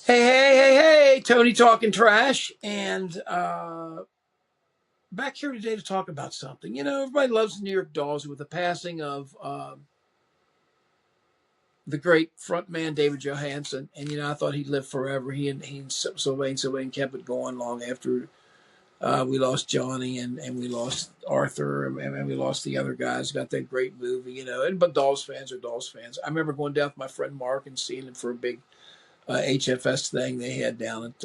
Hey, Tony talking trash. And back here today to talk about something. Everybody loves the New York Dolls with the passing of the great frontman David Johansen. And, I thought he'd live forever. He and Sylvain kept it going long after we lost Johnny and we lost Arthur and we lost the other guys. Got that great movie. But Dolls fans are Dolls fans. I remember going down with my friend Mark and seeing him for a big HFS thing they had down at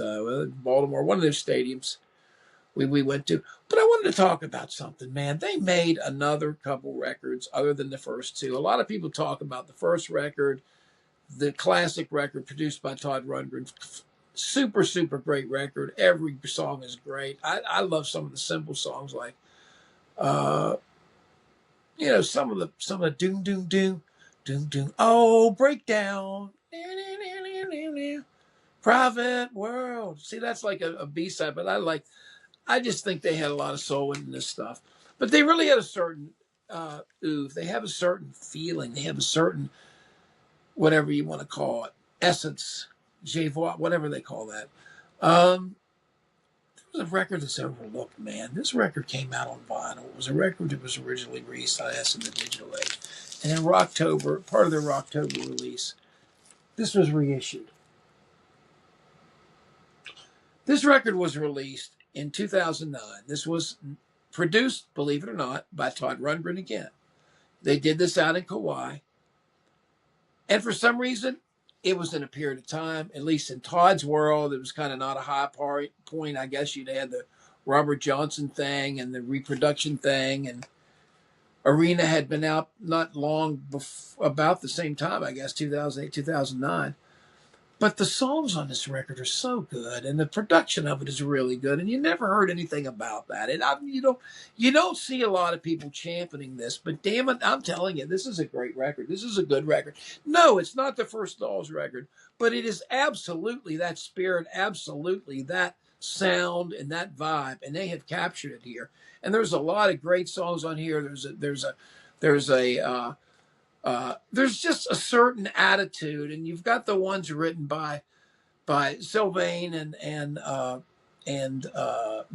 Baltimore, one of their stadiums we went to. But I wanted to talk about something, man. They made another couple records other than the first two. A lot of people talk about the first record, the classic record produced by Todd Rundgren. Super, super great record. Every song is great. I love some of the simple songs like, uh, some of the doom, doom, doom, doom, doom. Oh, breakdown. Private World. See, that's like a B-side, but I just think they had a lot of soul in this stuff. But they really had a certain oeuvre. They have a certain feeling. They have a certain, whatever you want to call it, essence, je vois, whatever they call that. There was a record that's overlooked, man. This record came out on vinyl. It was a record that was originally released on S in the digital age. And in Rocktober, part of their Rocktober release, this was reissued. This record was released in 2009. This was produced, believe it or not, by Todd Rundgren again. They did this out in Kauai. And for some reason, it was in a period of time, at least in Todd's world, it was kind of not a high point. I guess you'd had the Robert Johnson thing and the reproduction thing. And Arena had been out not long about the same time, I guess, 2008, 2009. But the songs on this record are so good, and the production of it is really good. And you never heard anything about that. And you don't see a lot of people championing this. But damn it, I'm telling you, this is a great record. This is a good record. No, it's not the first Dolls record, but it is absolutely that spirit, absolutely that sound and that vibe, and they have captured it here. And there's a lot of great songs on here. There's just a certain attitude, and you've got the ones written by Sylvain and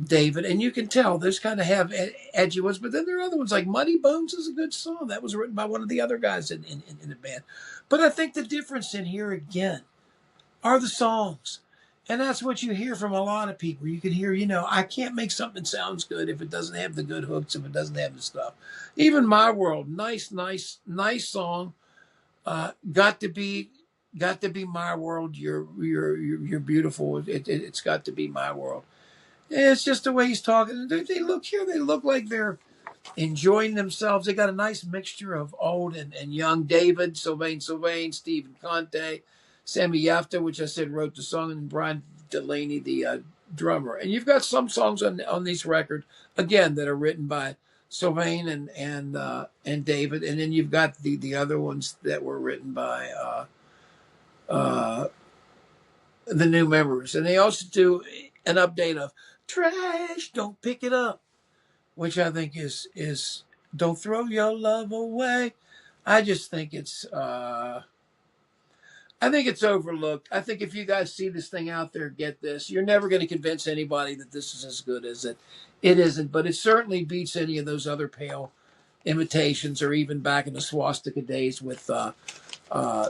David, and you can tell there's kind of have edgy ones, but then there are other ones like Muddy Bones is a good song that was written by one of the other guys in the band. But I think the difference in here again are the songs. And that's what you hear from a lot of people. You can hear, I can't make something sounds good if it doesn't have the good hooks, if it doesn't have the stuff. Even My World, nice song. Got to be My World. You're beautiful. It's got to be My World. It's just the way he's talking. They look here. They look like they're enjoying themselves. They got a nice mixture of old and young. David, Sylvain, Stephen Conte, Sammy Yafta, which I said wrote the song, and Brian Delaney, the drummer. And you've got some songs on this record again that are written by Sylvain and David, and then you've got the other ones that were written by the new members. And they also do an update of Trash, Don't Pick It Up, which I think is Don't Throw Your Love Away. I just think it's overlooked. I think if you guys see this thing out there, get this. You're never going to convince anybody that this is as good as it. It isn't, but it certainly beats any of those other pale imitations, or even back in the swastika days with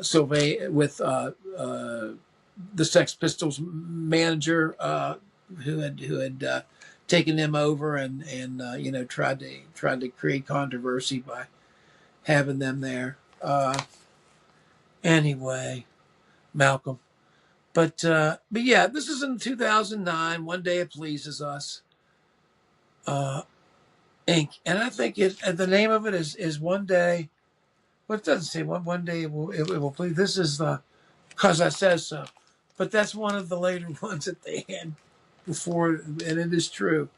Sylvain, with the Sex Pistols manager who had taken them over and tried to create controversy by having them there. Anyway, Malcolm. But yeah, this is in 2009. One Day It Pleases Us, Inc. And I think the name of it is One Day. Well, it doesn't say one day it will please. This is the Cause I Says So. But that's one of the later ones that they had before, and it is true.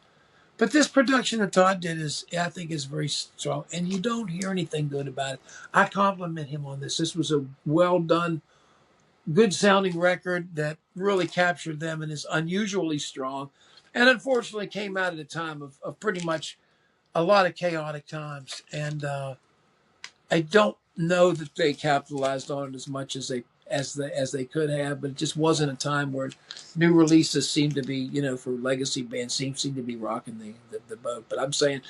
But this production that Todd did I think is very strong, and you don't hear anything good about it. I compliment him on this. This was a well done, good sounding record that really captured them and is unusually strong, and unfortunately came out at a time of pretty much a lot of chaotic times. And I don't know that they capitalized on it as much as as they could have, but it just wasn't a time where new releases seemed to be, for legacy bands seem to be rocking the boat. But I'm saying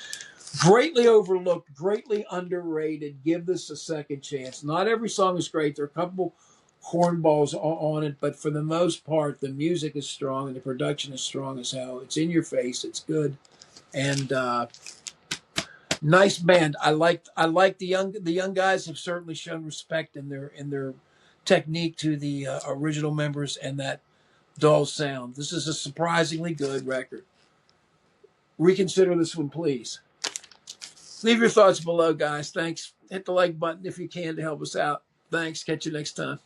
greatly overlooked, greatly underrated. Give this a second chance. Not every song is great. There are a couple cornballs on it, but for the most part, the music is strong and the production is strong as hell. It's in your face. It's good and nice band. I like the young guys have certainly shown respect in their technique to the original members and that dull sound. This is a surprisingly good record. Reconsider this one, please. Leave your thoughts below, guys. Thanks. Hit the like button if you can to help us out. Thanks. Catch you next time.